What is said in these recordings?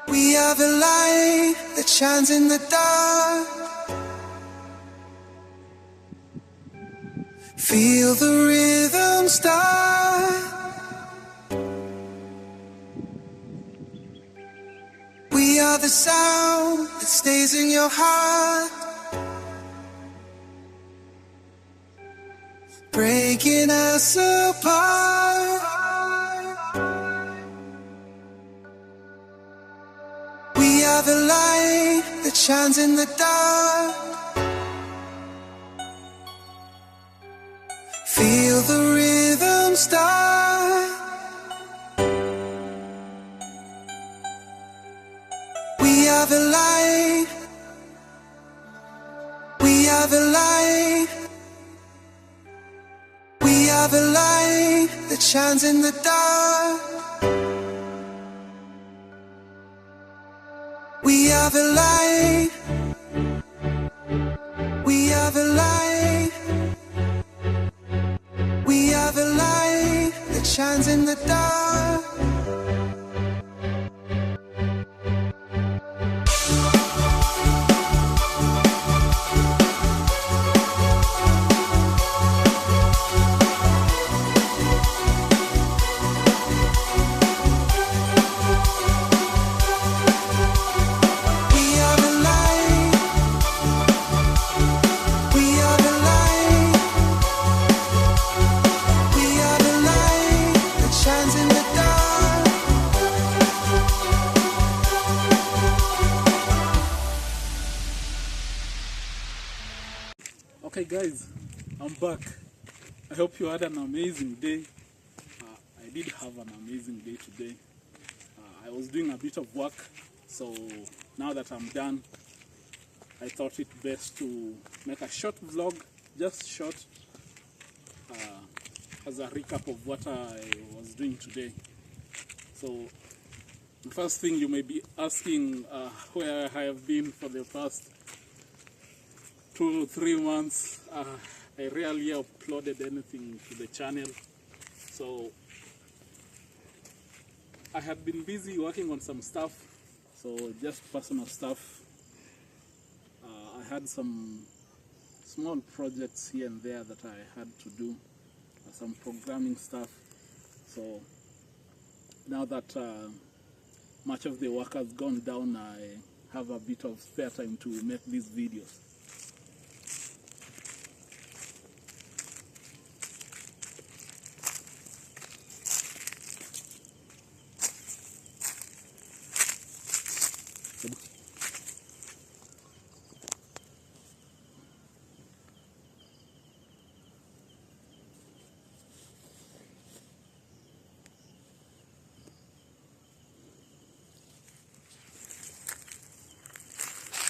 We are the light that shines in the dark. Feel the rhythm start. We are the sound that stays in your heart, breaking us apart. We are the light that shines in the dark. Feel the rhythm start. We are the light. We are the light. We are the light that shines in the dark. We are the light. We are the light. We are the light that shines in the dark. Okay guys, I'm back. I hope you had an amazing day. I did have an amazing day today. I was doing a bit of work, so now that I'm done, I thought it best to make a short vlog, just short, as a recap of what I was doing today. So the first thing you may be asking, where I have been for the past 2-3 months. I rarely uploaded anything to the channel, so I had been busy working on some stuff, so just personal stuff. I had some small projects here and there that I had to do, some programming stuff. So now that much of the work has gone down, I have a bit of spare time to make these videos.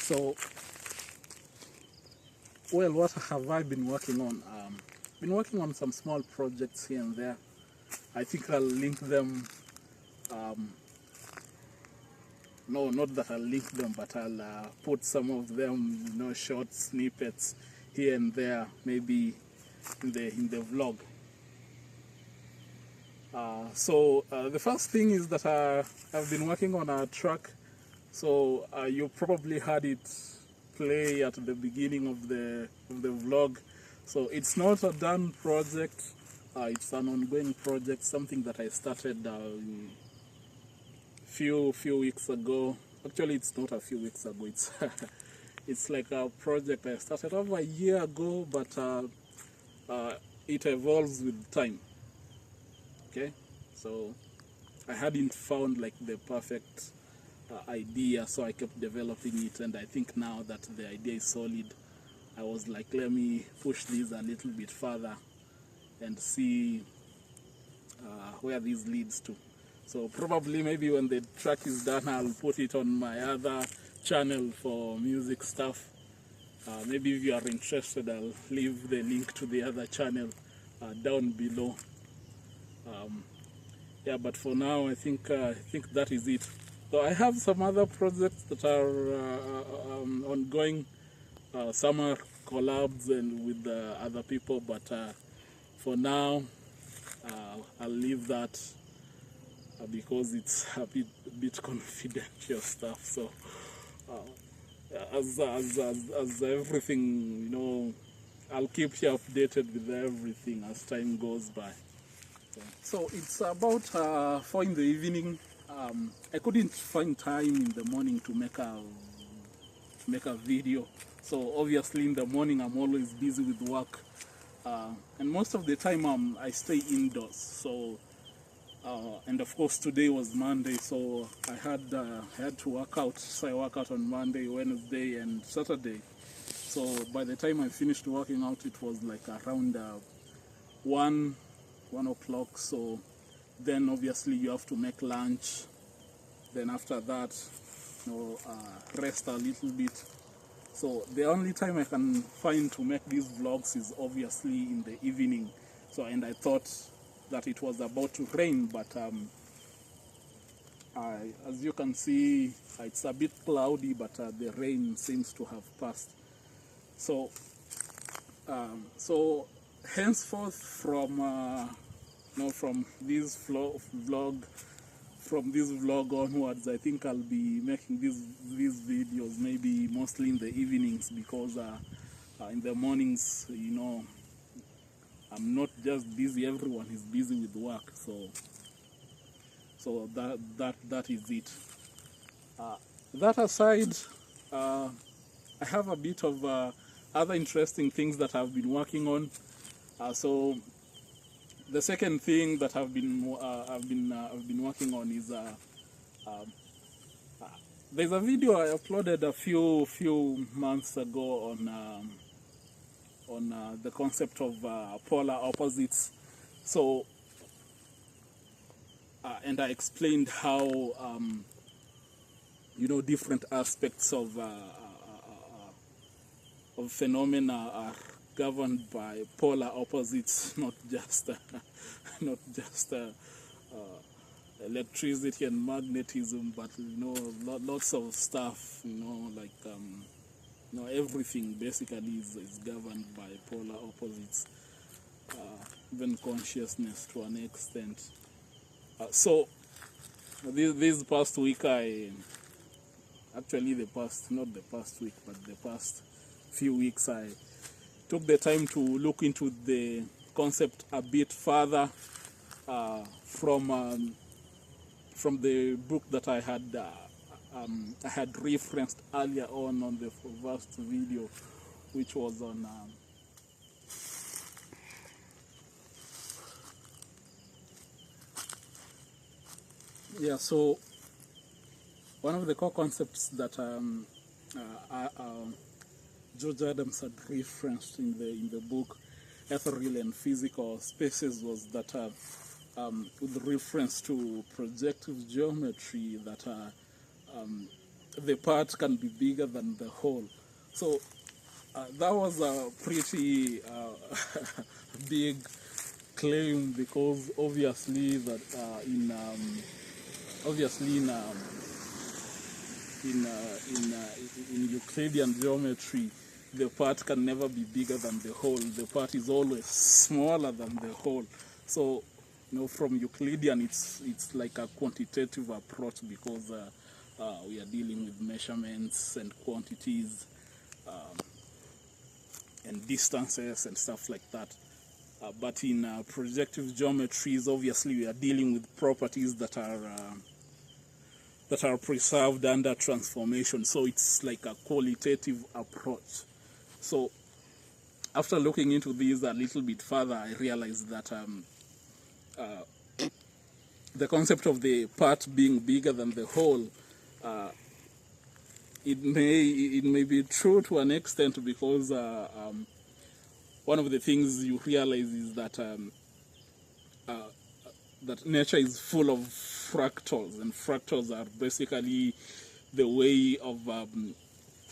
So, well, what have I been working on? Been working on some small projects here and there. I think I'll link them. No, not that I'll link them, but I'll put some of them, short snippets here and there, maybe in the vlog. So the first thing is that I've been working on a track. So you probably had it play at the beginning of the vlog. So it's not a done project. It's an ongoing project, something that I started few weeks ago. Actually, it's not a few weeks ago. It's it's like a project I started over a year ago, but it evolves with time. Okay, so I hadn't found like the perfect idea, so I kept developing it, and I think now that the idea is solid, I was like, let me push this a little bit further and see where this leads to. So probably maybe when the track is done, I'll put it on my other channel for music stuff. Maybe if you are interested, I'll leave the link to the other channel down below. Yeah, but for now, I think that is it. So I have some other projects that are ongoing. Some are collabs and with other people, but for now, I'll leave that because it's a bit confidential stuff. So as everything, you know, I'll keep you updated with everything as time goes by. So it's about 4 in the evening. I couldn't find time in the morning to make a video. So obviously in the morning I'm always busy with work, and most of the time I stay indoors. So and of course today was Monday, so I had to work out. So I work out on Monday, Wednesday, and Saturday. So by the time I finished working out, it was like around 1 o'clock. So then obviously you have to make lunch. Then after that, you know, rest a little bit. So the only time I can find to make these vlogs is obviously in the evening. So, and I thought that it was about to rain, but as you can see, it's a bit cloudy, but the rain seems to have passed. So so henceforth from from this vlog onwards, I think I'll be making these videos maybe mostly in the evenings, because in the mornings, you know, I'm not just busy, everyone is busy with work. So that is it. That aside, I have a bit of other interesting things that I've been working on. So the second thing that I've been working on is there's a video I uploaded a few months ago on the concept of polar opposites. So and I explained how you know, different aspects of phenomena are governed by polar opposites, not just electricity and magnetism, but you know, lots of stuff, you know, like you know, everything basically is governed by polar opposites, even consciousness to an extent. So this past week, actually not the past week, but the past few weeks, I took the time to look into the concept a bit further from the book that I had referenced earlier on the first video, which was on so one of the core concepts that George Adams had referenced in the book Ethereal and Physical Spaces was that with reference to projective geometry, that the part can be bigger than the whole. So that was a pretty big claim, because obviously that in Euclidean geometry, the part can never be bigger than the whole. The part is always smaller than the whole. So, you know, from Euclidean, it's like a quantitative approach, because we are dealing with measurements and quantities and distances and stuff like that. But in projective geometries, obviously, we are dealing with properties that are preserved under transformation. So it's like a qualitative approach. So after looking into these a little bit further, I realized that the concept of the part being bigger than the whole, it may be true to an extent, because one of the things you realize is that that nature is full of fractals, and fractals are basically the way of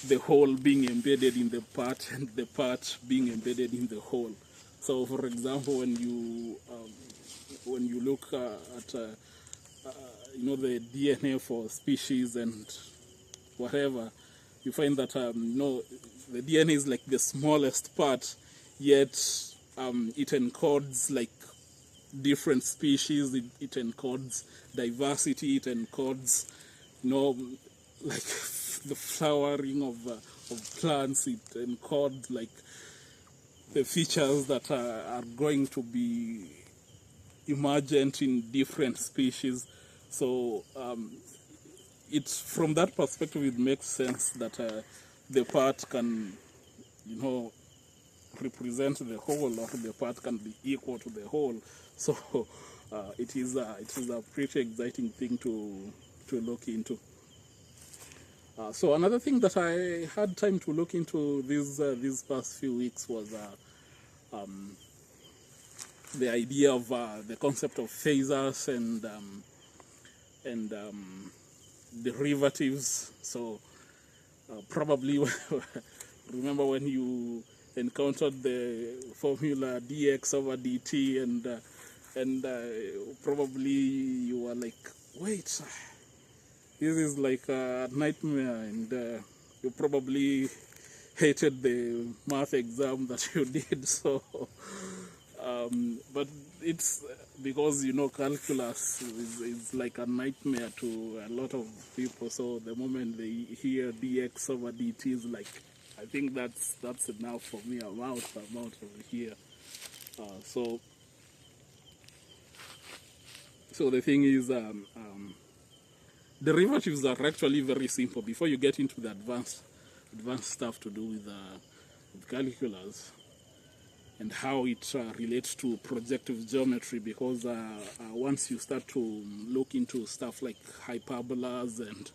the whole being embedded in the part, and the part being embedded in the whole. So, for example, when you look at you know, the DNA for species and whatever, you find that you know, the DNA is like the smallest part, yet it encodes like different species. It encodes diversity. It encodes, like the flowering of plants. It encodes like the features that are going to be emergent in different species. So it's from that perspective, it makes sense that the part can, represent the whole, or the part can be equal to the whole. So it is a pretty exciting thing to look into. So another thing that I had time to look into these past few weeks was the idea of the concept of phasors and derivatives. So probably remember when you encountered the formula dx over dt, and probably you were like, wait, this is like a nightmare, and you probably hated the math exam that you did. So but it's because calculus is like a nightmare to a lot of people. So the moment they hear dx over dt is like, I think that's enough for me. I'm out over here. So the thing is, derivatives are actually very simple. Before you get into the advanced stuff to do with calculus and how it relates to projective geometry, because once you start to look into stuff like hyperbolas and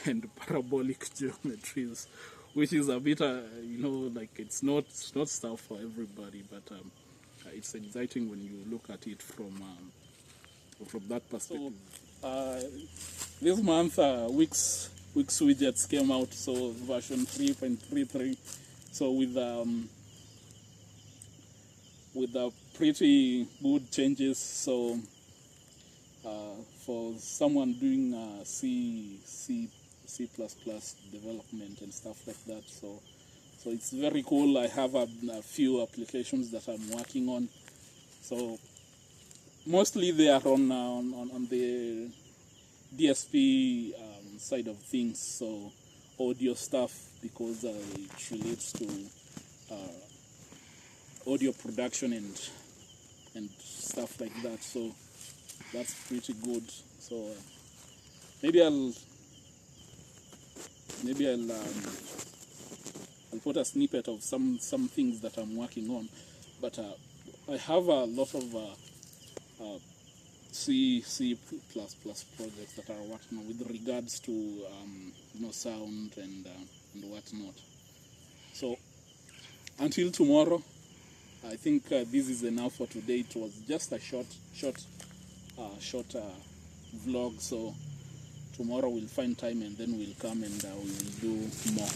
and parabolic geometries, which is a bit, like it's not stuff for everybody, but it's exciting when you look at it from that perspective. So, this month, Wix widgets came out, so version 3.33. So with pretty good changes. So for someone doing C++ development and stuff like that, so it's very cool. I have a few applications that I'm working on. So mostly they are on the DSP side of things, so audio stuff, because it relates to audio production and stuff like that. So that's pretty good. So maybe I'll put a snippet of some things that I'm working on, but I have a lot of C++ projects that are working on with regards to sound and whatnot. So until tomorrow, I think this is enough for today. It was just a short vlog. So tomorrow we'll find time and then we'll come and we will do more.